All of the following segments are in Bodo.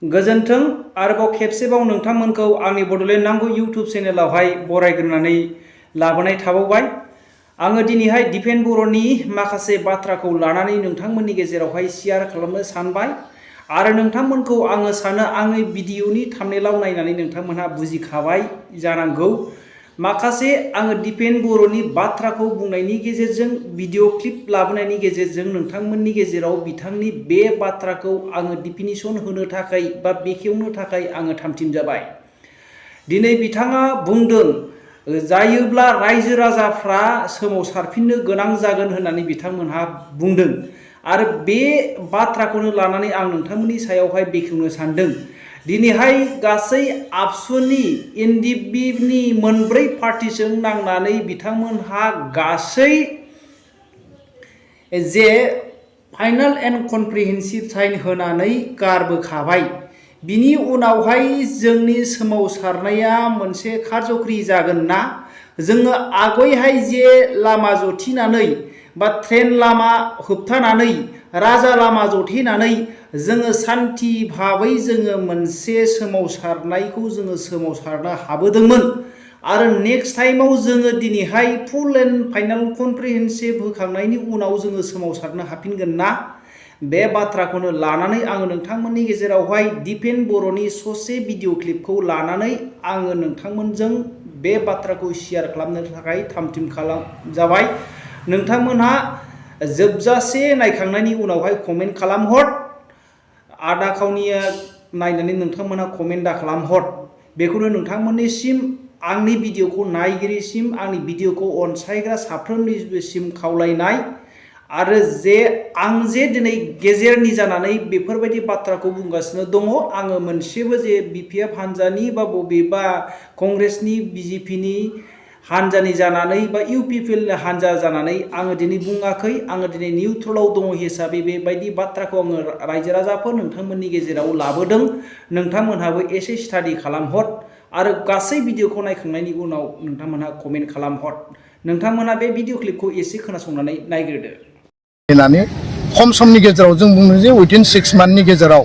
गोजोन्थों आरोबाव खेबसेबाव नोंथांमोनखौ आंनि बड'लेण्ड नांगौ इउट्युब चेनेलावहाय बरायग्रोनानै लाबोनाय थाबावबाय। आङो दिनैहाय दिपेन बर'नि माखासे बाथ्राखौ लानानै नोंथांमोननि गेजेरावहाय शेयार खालामनो सानबाय आरो नोंथांमोनखौ आङो सानो आंनि भिडिअनि थाम्बनेइलाव नायनानै नोंथांमोनहा बुजिखाबाय जानांगौ। माखासे आङो दिपेन बर'नि बाथ्राखौ बुंनायनि गेजेरजों भिडिअ क्लिप लाबोनायनि गेजेरजों नोंथांमोननि गेजेराव बिथांनि बे बाथ्राखौ आङो डिफिनिसन होनो थाखाय बा बेखेवनो थाखाय आङो थामथिम जाबाय। दिनै बिथाङा बुंदों जायोब्ला रायजो राजाफ्रा सोमावसारफिननो गोनां जागोन होननानै बिथांमोनहा बुंदों आरो बे बाथ्राखौनो लानानै आं नोंथांमोननि सायावहाय बेखेवनो सानदों। दिनैहाय गासै आबसुनि एनडिएफबिनि मोनब्रै पार्टिजों नांनानै बिथांमोनहा गासै जे फाइनाल एन्ड कनप्रिहेन्सिभ साइन होनानै गारबोखाबाय। बिनि उनावहाय जोंनि सोमावसारनाया मोनसे कारज'ख्रि जागोन ना? जोङो आगयहाय जे लामा जथेनानै बा ट्रेन लामा होबथानानै राजा लामा जथेनानै जोङो सान्थि भाबै जोङो मोनसे सोमावसारनायखौ जोङो सोमावसारनो हाबोदोंमोन आरो नेक्स्ट टाइमाव जोङो दिनैहाय फुल एन्ड फाइनाल कनप्रिहेन्सिभ होखांनायनि उनाव जोङो सोमावसारनो हाफिनगोन ना? बे बाथ्राखौनो लानानै आङो नोंथांमोननि गेजेरावहाय दिपेन बर'नि ससे भिडिअ क्लिपखौ लानानै आङो नोंथांमोनजों बे बाथ्राखौ शेयार खालामनो थाखाय थामथिम जाबाय। नोंथांमोनहा जोबजासे नायखांनायनि उनावहाय कमेन्ट खालामहर। आधा खावनिया नायनानै नोंथांमोनहा कमेन्ट दा खालामहर। बेखौनो नोंथांमोननिसिम आंनि भिडिअखौ नायगिरिसिम आंनि भिडिअखौ अनसायग्रा साफ्रोमनिसिम खावलायनाय आरो आं जे दिनै गेजेरनि जानानै बेफोरबायदि बाथ्राखौ बुंगासिनो दङ, आङो मोनसेबो जे बिपिएफ हान्जानि बा बबेबा कंग्रेसनि बिजेपिनि हान्जानि जानानै बा इउपिपिएलनि हान्जा जानानै आङो दिनै बुङाखै। आङो दिनै निउट्रेलाव दङ हिसाबै बेबायदि बाथ्राखौ आङो रायजो राजाफोर नोंथांमोननि गेजेराव लाबोदों। नोंथांमोनहाबो एसे स्टाडि खालामहर आरो गासै भिडिअखौ नायखांनायनि उनाव नोंथांमोनहा कमेन्ट खालामहर। नोंथांमोनहा बे भिडिअ क्लिपखौ एसे खोनासंनानै नायग्रोदो। खम समनि गेजेराव जों बुंदों जे उइदिन 6 मान्थनि गेजेराव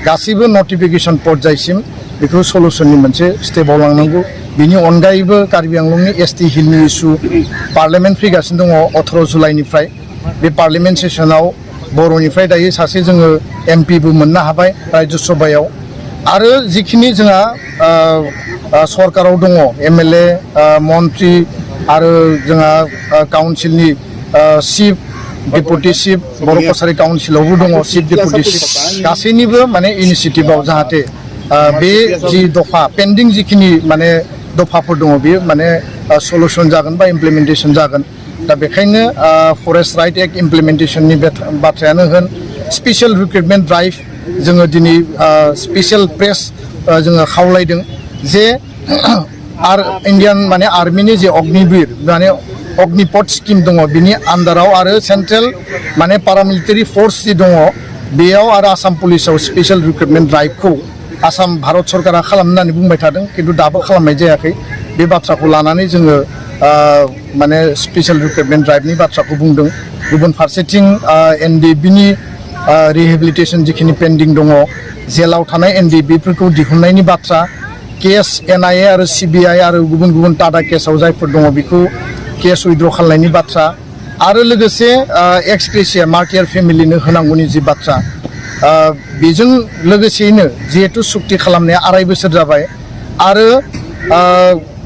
गासैबो नटिफिकेसन पर्यायसिम बेखौ सलुसननि मोनसे स्टेपआव लांनांगौ। बिनि अनगायैबो कार्बि आंलंनि एसटि हिलनि इस्यु पार्लियामेन्ट फैगासिनो दङ 18 जुलाइनिफ्राय। बे पार्लियामेन्ट सेसनाव बर'निफ्राय दायो सासे जोङो एमपिबो मोननो हाबाय राज्य सभायाव आरो जिखिनि जोंहा सरकाराव दङ एमएलए मन्त्रि आरो जोंहा काउन्सिलनि चिफ डेपुटि चिफ बर' कसारि काउन्सिलावबो दङ चिफ डेपुटि चिफ गासैनिबो माने इनिसियेटिभआव जाहाथे बे जि दफा पेन्डिं जिखिनि माने दफाफोर दङ बेयो माने सलुसन जागोन बा इमप्लिमेन्टेसन जागोन। दा बेखायनो फरेस्ट राइट एक्ट इमप्लिमेन्टेसननि बाथ्रायानो होन स्पेसियेल रिक्रुटमेन्ट ड्राइभ जोङो दिनै स्पेसियेल प्रेस जोङो खावलायदों जे इन्डियान माने आर्मिनि जे अग्निवीर माने अग्निपथ स्किम दङ बिनि आन्दाराव आरो सेन्ट्रेल माने पारामिलिटारि फर्स जि दङ बेयाव आरो आसाम पुलिसाव स्पेसियेल रिक्रुटमेन्ट ड्राइभखौ आसाम भारत सरकारा खालामनानै बुंबाय थादों खिन्थु दाबो खालामनाय जायाखै। बे बाथ्राखौ लानानै जोङो माने स्पेसियेल रिक्रुटमेन्ट ड्राइभनि बाथ्राखौ बुंदों। गुबुन फारसेथिं एनडिएफबिनि रिहेबिलिटेसन जिखिनि पेन्डिं दङ जेलाव थानाय एनडिएफबिफोरखौ दिहुननायनि बाथ्रा केस एनआइए आरो सिबिआइ आरो गुबुन गुबुन टाटा केसाव जायफोर दङ बेखौ केस उइद्र' खालामनायनि बाथ्रा आरो लोगोसे एक्स ग्रेसिया मार्टियार फेमिलिनो होनांगौनि जि बाथ्रा बेजों लोगोसेयैनो जिहेतु सुक्ति खालामनाया 2.5 बोसोर जाबाय आरो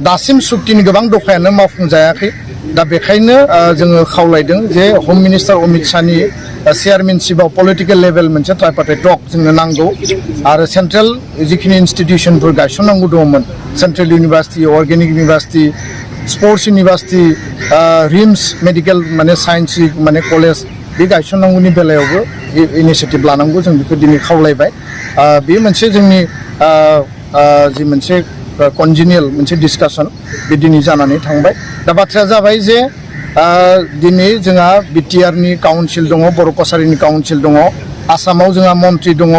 दासिम सुक्तिनि गोबां दफायानो मावफुंजायाखै। दा बेखायनो जोङो खावलायदों जे हम मिनिस्टार अमित शाहनि चेयारमेनशिपआव पलिटिकेल लेभेल मोनसे ट्राइपार्टाइट टक जोंनो नांगौ आरो सेन्ट्रेल जिखिनि इन्स्टिटिउसनफोर गायसननांगौ दङमोन central university organic university sports university RIMS medical माने साइन्स माने कलेज बे गायसननांगौनि बेलायावबो इनिसियेटिभ लानांगौ जों बेखौ दिनै खावलायबाय। बे मोनसे जोंनि जि मोनसे कन्जिनियेल मोनसे डिसकासन बे दिनै जानानै थांबाय। दा बाथ्राया जाबाय जे दिनै जोंहा बिटिआरनि काउन्सिल दङ बर' कसारिनि काउन्सिल दङ आसामाव जोंहा मन्त्रि दङ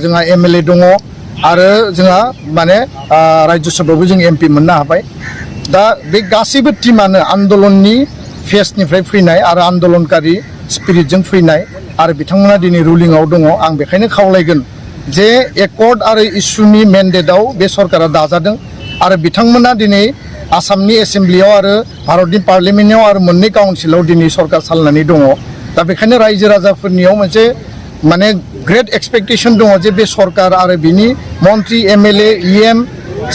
जोंहा एमएलए दङ आरो जोंहा माने राज्य सभायावबो जों एमपि मोननो हाबाय। दा बे गासैबो टिमानो आन्दलननि फेसनिफ्राय फैनाय आरो आन्दलनकारि स्पिरिटजों फैनाय आरो बिथांमोना दिनै रुलिंआव दङ। आं बेखायनो खावलायगोन जे एकर्ड आरो इस्युनि मेन्डेटआव बे सरकारा दाजादों आरो बिथांमोना दिनै आसामनि एसेम्ब्लियाव आरो भारतनि पार्लियामेन्टआव आरो मोननै काउन्सिलाव दिनै सरकार सालायनानै दङ दा बेखायनो रायजो राजाफोरनियाव मोनसे माने ग्रेट एक्सपेक्टेशन दङ जे बे सरकार आरो बिनि मन्त्रि MLA EM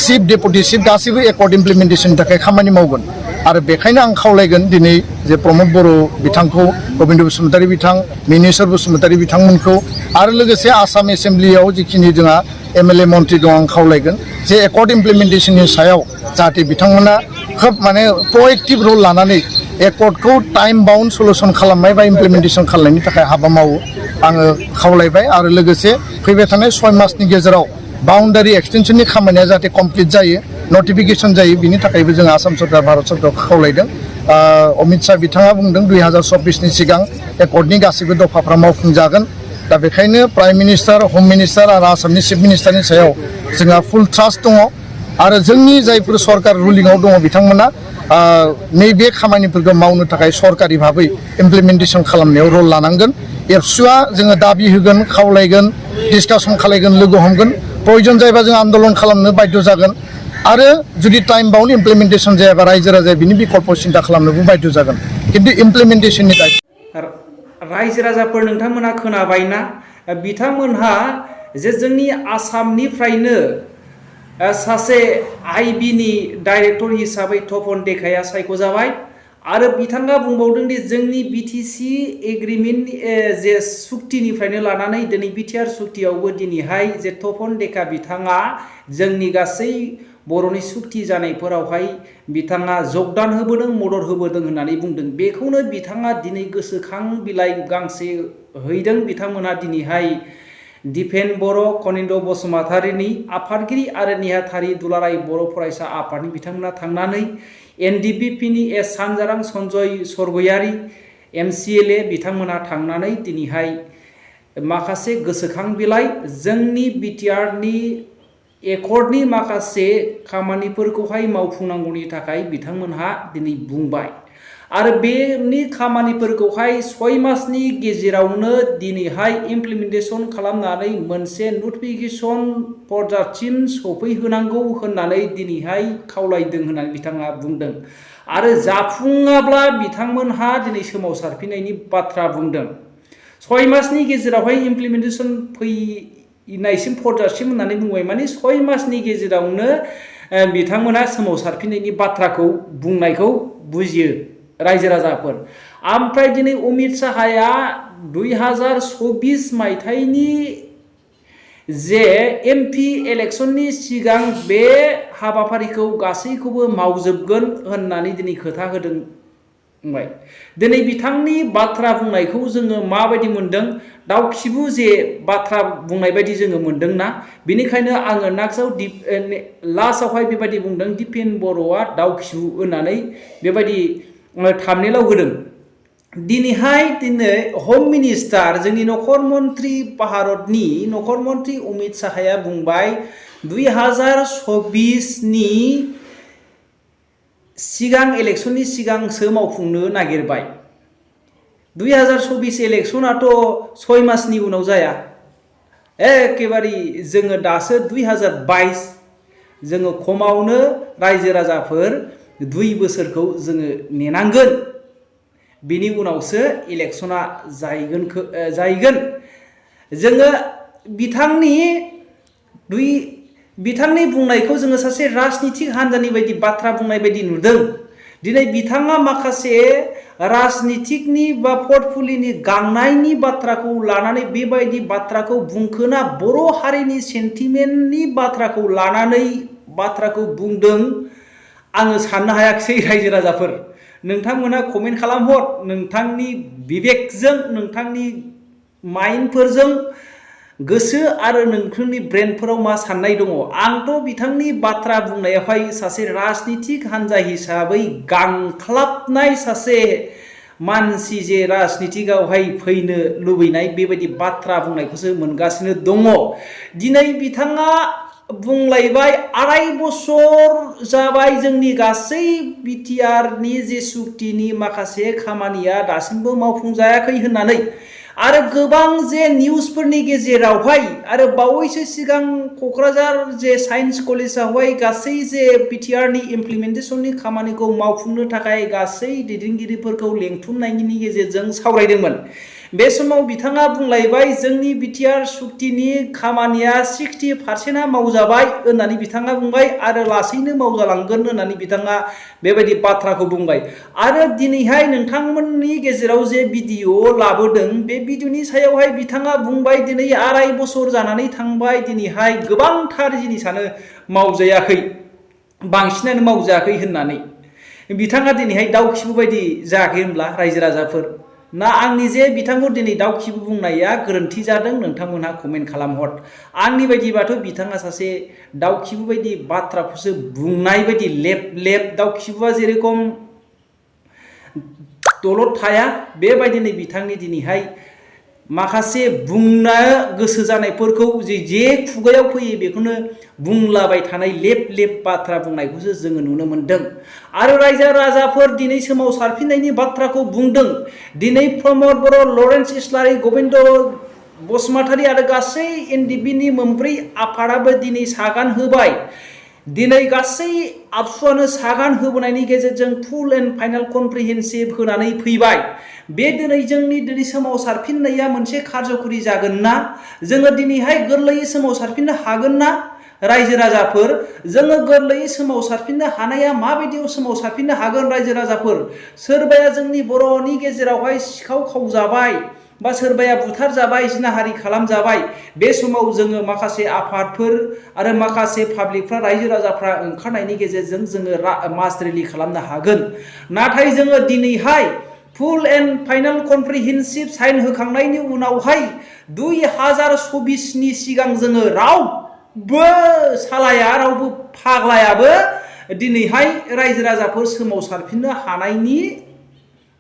chief deputy chief गासैबो एकर्ड इमप्लिमेन्टेसननि थाखाय खामानि मावगोन आरो बेखायनो आं खावलायगोन दिनै जे प्रमद बर' बिथांखौ गबिन्द बसुमतारी बिथां मिनेश्वर बसुमतारी बिथांमोनखौ आरो लोगोसे आसाम एसेम्ब्लियाव जिखिनि जोंहा एमएलए मन्त्रि दं आं खावलायगोन जे एकर्ड इमप्लिमेन्टेसननि सायाव जाहाथे बिथांमोना खोब माने प्रएक्टिभ रल लानानै एकर्डखौ टाइम बाउन्ड सलुसन खालामनाय बा इमप्लिमेन्टेसन खालामनायनि थाखाय हाबा मावो आङो खावलायबाय आरो लोगोसे फैबाय थानाय 6 मासनि गेजेराव बाउन्डारि एक्सटेनसननि खामानिया जाहाथे कमप्लिट जायो नटिफिकेसन जायो बिनि थाखायबो जों आसाम सरकार भारत सरकारखौ खावलायदों अमित शाह बिथाङा बुंदों 2024नि सिगां एकर्डनि गासैबो दफाफ्रा मावफुंजागोन दा बेखायनो प्राइम मिनिस्टार हम मिनिस्टार आरो आसामनि चिफ मिनिस्टारनि सायाव जोंहा फुल ट्रास्ट दङ आरो जोंनि जायफोर सरकार रुलिंआव दङ बिथांमोना नैबे खामानिफोरखौ मावनो थाखाय सरकारि भाबै इमप्लिमेन्टेसन खालामनायाव रल लानांगोन एबसुआ जोङो दाबि होगोन खावलायगोन डिसकासन खालायगोन लोगो हमगोन प्रयोजन जायोबा जों आन्दलन खालामनो बाध्य जागोन आरो जुदि टाइम बाउन्ड इमप्लिमेन्टेसन जायाबा रायजो राजाया बिनि बिकल्प सिन्था खालामनोबो बाध्य जागोन खिन्थु इमप्लिमेन्टेसननि रायजो राजाफोर नोंथांमोनहा खोनाबायना बिथांमोनहा जे जोंनि आसामनिफ्रायनो सासे आइबिनि डाइरेक्टर हिसाबै तपन देकाया सायख'जाबाय आरो बिथाङा बुंबावदों दि जोंनि बिटिसि एग्रिमेन्ट जे सुक्तिनिफ्रायनो लानानै दिनै बिटिआर सुक्तियावबो दिनैहाय जे तपन देका बिथाङा जोंनि गासै बर'नि सुक्ति जानायफोरावहाय बिथाङा जगदान होबोदों मदद होबोदों होननानै बुंदों बेखौनो बिथाङा दिनै गोसोखां बिलाइ गांसे हैदों बिथांमोनहा दिनैहाय दिपेन बर' कनिन्द बसुमतारीनि आफादगिरि आरो नेहाथारि दुलाराय बर' फरायसा आफादनि बिथांमोना थांनानै एनडिपिपिनि सानजारां सन्जय सरगयारि एमसिएलए बिथांमोना थांनानै दिनैहाय माखासे गोसोखां बिलाइ जोंनि बिटिआरनि एकर्डनि माखासे खामानिफोरखौहाय मावफुंनांगौनि थाखाय बिथांमोनहा दिनै बुंबाय आरो बेनि खामानिफोरखौहाय 6 मासनि गेजेरावनो दिनैहाय इमप्लिमेन्टेसन खालामनानै मोनसे नटिफिकेसन पर्जासिम सफैहोनांगौ होननानै दिनैहाय खावलायदों होननानै बिथाङा बुंदों आरो जाफुङाब्ला बिथांमोनहा दिनै सोमावसारफिननायनि बाथ्रा बुंदों 6 मासनि गेजेरावहाय इमप्लिमेन्टेसन फैनायसिम पर्जासिम होननानै बुंबाय माने 6 मासनि गेजेरावनो बिथांमोना सोमावसारफिननायनि बाथ्राखौ बुंनायखौ बुजियो रायजो राजाफोर ओमफ्राय दिनै अमित शाहया 2024 मायथाइनि जे एमपि इलेक्शननि सिगां बे हाबाफारिखौ गासैखौबो मावजोबगोन होननानै दिनै खोथा होदों दिनै बिथांनि बाथ्रा बुंनायखौ जोङो माबायदि मोनदों दाउ खिबु जे बाथ्रा बुंनाय बायदि जोङो मोनदोंना बेनिखायनो आङो नाक्सआव लास्टआवहाय बेबायदि बुंदों दिपेन बर'आ दाउ खिबु होननानै बेबायदि थामनेलाव होदों दिनैहाय हम मिनिस्टार जोंनि नखर मन्त्रि भारतनि नखर मन्त्रि अमित शाहया बुंबाय 2024नि सिगां इलेक्शननि सिगांसो मावफुंनो नागिरबाय 2024 इलेक्शनाथ' 6 मासनि उनाव जाया एखेबारे जोङो दासो 2022 जोङो खमावनो रायजो राजाफोर 2 बोसोरखौ जोङो नेनांगोन बिनि उनावसो इलेक्शना जायगोन जोङो बिथांनि बुंनायखौ जोङो सासे राजनितिक हान्जानि बायदि बाथ्रा बुंनाय बायदि नुदों दिनै बिथाङा माखासे राजनितिकनि बा पर्टफलिनि गांनायनि बाथ्राखौ लानानै बेबायदि बाथ्राखौ बुंखोना बर' हारिनि सेन्टिमेन्टनि बाथ्राखौ लानानै बाथ्राखौ बुंदों आङो साननो हायाखिसै रायजो राजाफोर नोंथांमोना कमेन्ट खालामहर नोंथांनि बिबेकजों नोंथांनि माइन्डफोरजों गोसो आरो नोंथांनि ब्रेनफोराव मा साननाय दङ आंथ' बिथांनि बाथ्रा बुंनायावहाय सासे राजनितिक हान्जा हिसाबै गांख्लाबनाय सासे मानसि जे राजनितिकआवहाय फैनो लुबैनाय बेबायदि बाथ्रा बुंनायखौसो मोनगासिनो दङ दिनै बिथाङा बुंलायबाय 2.5 बोसोर जाबाय जोंनि गासै बिटिआरनि जे सुक्तिनि माखासे खामानिया दासिमबो मावफुंजायाखै होननानै आरो गोबां जे निउसफोरनि गेजेरावहाय आरो बावैसो सिगां क'क्राझार जे साइन्स कलेजावहाय गासै जे पिटिआरनि इमप्लिमेन्टेसननि खामानिखौ मावफुंनो थाखाय गासै दैदेनगिरिफोरखौ लेंथुमनायनि गेजेरजों सावरायदोंमोन। बे समाव बिथाङा बुंलायबाय जोंनि बिटिआर सुक्तिनि खामानिया 60% मावजाबाय होननानै बिथाङा बुंबाय आरो लासैनो मावजालांगोन होननानै बिथाङा बेबायदि बाथ्राखौ बुंबाय। आरो दिनैहाय नोंथांमोननि गेजेराव जे भिडिअ लाबोदों बे भिडिअनि सायावहाय बिथाङा बुंबाय दिनै 2.5 बोसोर जानानै थांबाय दिनैहाय गोबांथार जिनिसानो मावजायाखै, बांसिनानो मावजायाखै होननानै बिथाङा दिनैहाय दाउ खिबु बायदि जायाखै होनब्ला रायजो राजाफोर ना आंनि जे बिथांखौ दिनै दाउ खिबु बुंनाया गोरोन्थि जादों नोंथांमोनहा कमेन्ट खालामहर। आंनि बायदिबाथ' बिथाङा सासे दाउ खिबु बायदि बाथ्राखौसो बुंनाय बायदि लेब लेब दाउ खिबुआ जेरेखम दलद थाया बेबायदिनो बिथांनि दिनैहाय माखासे बुंनो गोसो जानायफोरखौ जे खुगायाव फैयो बेखौनो बुंलाबाय थानाय लेब लेब बाथ्रा बुंनायखौसो जोङो नुनो मोनदों। आरो रायजो राजाफोर दिनै सोमावसारफिननायनि बाथ्राखौ बुंदों। दिनै प्रमद बर', लरेन्स इस्लारि, गबिन्द बसुमतारी आरो गासै एनडिपिनि मोनब्रै आफादाबो दिनै सागान होबाय। दिनै गासै आबसुआनो सागान होबोनायनि गेजेरजों फुल एन्ड फाइनाल कमप्रिहेन्सिभ होनानै फैबाय। बे दिनै सोमावसारफिननाया मोनसे खारज'खरि जागोन ना? जोङो दिनैहाय गोरलैयै सोमावसारफिननो हागोन ना? रायजो राजाफोर जोङो गोरलैयै सोमावसारफिननो हानाया माबायदियाव सोमावसारफिननो हागोन रायजो राजाफोर? सोरबाया जोंनि बर'नि गेजेरावहाय सिखाव खावजाबाय बा सोरबाया बुथार जाबाय, जिनाहारि खालामजाबाय। बे समाव जोङो माखासे आफादफोर आरो माखासे पाब्लिकफ्रा रायजो राजाफ्रा ओंखारनायनि गेजेरजों जोङो मास रेलि खालामनो हागोन। नाथाय जोङो दिनैहाय फुल एन्ड फाइनाल कमप्रिहेन्सिभ साइन होखांनायनि उनावहाय 2024नि सिगां जोङो रावबो सालाया रावबो फाग्लायाबो दिनैहाय रायजो राजाफोर सोमावसारफिननो हानायनि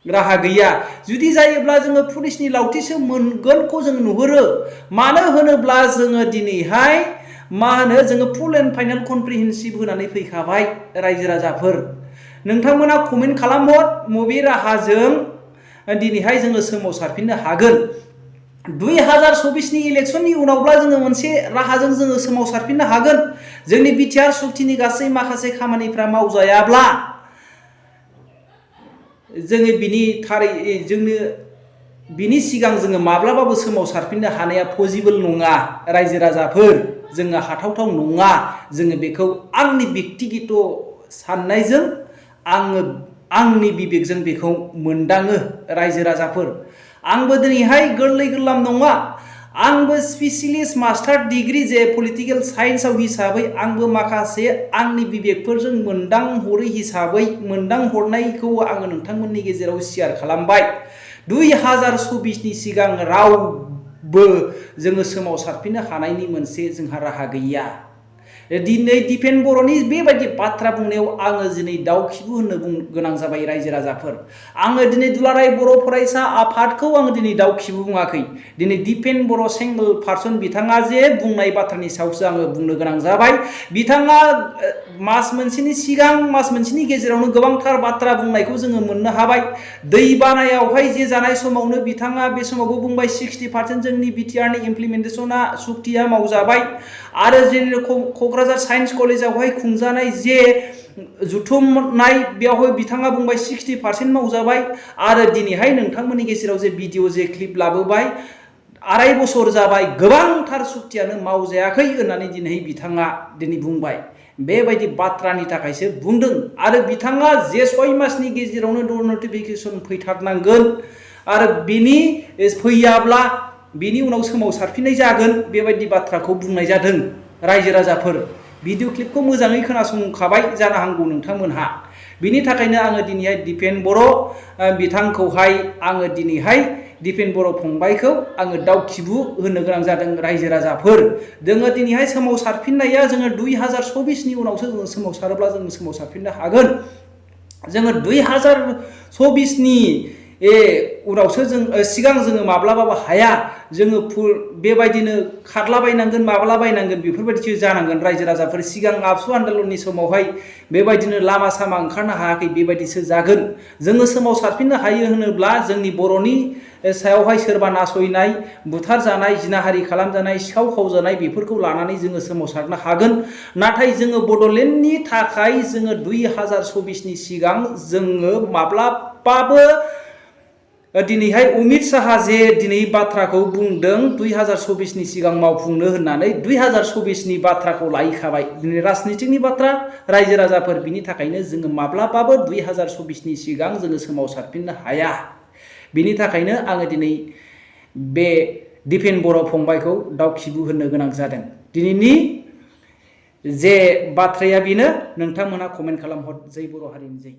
राहा गैया। जुदि जायोब्ला जोङो पुलिसनि लावथिसो मोनगोनखौ जों नुहुरो। मानो होनोब्ला जोङो दिनैहाय जोङो फुल एन्ड फाइनाल कमप्रिहेन्सिभ होनानै फैखाबाय रायजो राजाफोर। नोंथांमोना कमेन्ट खालामहर बबे राहाजों दिनैहाय जोङो सोमावसारफिननो हागोन। 2024नि इलेक्सननि उनावब्ला जोङो मोनसे राहाजों जोङो सोमावसारफिननो हागोन। जोंनि बिटिआर सुक्तिनि गासै माखासे खामानिफ्रा मावजायाब्ला जोङो बिनि सिगां जोङो माब्लाबाबो सोमावसारफिननो हानाया पसिबोल नङा रायजो राजाफोर। जोङो हाथावथाव नङा। जोङो बेखौ आंनि बेक्तिगत साननायजों आंनि बिबेकजों बेखौ मोनदाङो रायजो राजाफोर। आंबो दिनैहाय गोरलै गोरलाम नङा। आंबो स्पेसियलिस्ट मास्टार डिग्रि जे पलिटिकेल साइन्सआव हिसाबै आंबो माखासे आंनि बिबेकफोरजों मोनदांहरै हिसाबै मोनदांहरनायखौ आङो नोंथांमोननि गेजेराव शेयार खालामबाय। 2024नि सिगां रावबो जोङो सोमावसारफिननो हानायनि मोनसे जोंहा राहा गैया। दिनै दिपेन बर'नि बेबायदि बाथ्रा बुंनायाव आङो दिनै दाउ खिबु होननो गोनां जाबाय रायजो राजाफोर। आङो दिनै दुलाराय बर' फरायसा आफादखौ आङो दिनै दाउ खिबु बुङाखै। दिनै दिपेन बर' सिंगल पार्सन बिथाङा जे बुंनाय बाथ्रानि सायावसो आङो बुंनो गोनां जाबाय। बिथाङा मास मोनसेनि गेजेरावनो गोबांथार बाथ्रा बुंनायखौ जोङो मोननो हाबाय। दै बानायावहाय जे जानाय समावनो बिथाङा बे समावबो बुंबाय 60% जोंनि बिटिआरनि इमप्लिमेन्टेसना सुक्तिया मावजाबाय। आरो जेरेखम क'क्राझार साइन्स कलेजावहाय खुंजानाय जे जुथुमनाय बेयावहाय बिथाङा बुंबाय 60% मावजाबाय। आरो दिनैहाय नोंथांमोननि गेजेराव जे भिडिअ जे क्लिप लाबोबाय 2.5 बोसोर जाबाय गोबांथार सुक्तियानो मावजायाखै होननानै दिनै बिथाङा बुंबाय। बेबायदि बाथ्रानि थाखायसो बुंदों। आरो बिथाङा जे 6 मासनि गेजेरावनो नटिफिकेसन फैथारनांगोन आरो बिनि फैयाब्ला बिनि उनाव सोमावसारफिननाय जागोन बेबायदि बाथ्राखौ बुंनाय जादों रायजो राजाफोर। भिडिअ क्लिपखौ मोजाङै खोनासंखाबाय जानो हागौ नोंथांमोनहा। बिनि थाखायनो आङो दिनैहाय दिपेन बर' बिथांखौहाय आङो दिनैहाय दिपेन बर' फंबायखौ आङो दाउ खिबु होननो गोनां जादों रायजो राजाफोर। जोङो दिनैहाय सोमावसारफिननाया जोङो 2024नि उनावसो जोङो सोमावसारोब्ला जोङो सोमावसारफिननो हागोन। जोङो 2024नि उनावसो जों सिगां जोङो माब्लाबाबो हाया जोङो बेबायदिनो खारलाबायनांगोन माब्लाबायनांगोन बेफोरबायदिसो जानांगोन रायजो राजाफोर सिगां आबसु आन्दलननि समावहाय बेबायदिनो लामा सामा ओंखारनो हायाखै बेबायदिसो जागोन जोङो सोमावसारफिननो हायो होनोब्ला जोंनि बर'नि सायावहाय सोरबा नासयनाय बुथारजानाय जिनाहारि खालामजानाय सिखाव खावजानाय बेफोरखौ लानानै जोङो सोमावसारनो हागोन नाथाय जोङो बड'लेण्डनि थाखाय जोङो 2024नि सिगां जोङो माब्लाबाबो दिनैहाय अमित शाहा जे दिनै बाथ्राखौ बुंदों 2024नि सिगां मावफुंनो होननानै 2024नि बाथ्राखौ लायखाबाय दिनै राजनितिकनि बाथ्रा रायजो राजाफोर बिनि थाखायनो जोङो माब्लाबाबो 2024नि सिगां जोङो सोमावसारफिननो हाया बिनि थाखायनो आङो दिनै बे दिपेन बर' फंबायखौ दाउ खिबु होननो गोनां जादों दिनैनि जे बाथ्राया बेनो नोंथांमोना कमेन्ट खालामहर जै बर' हारिनि जै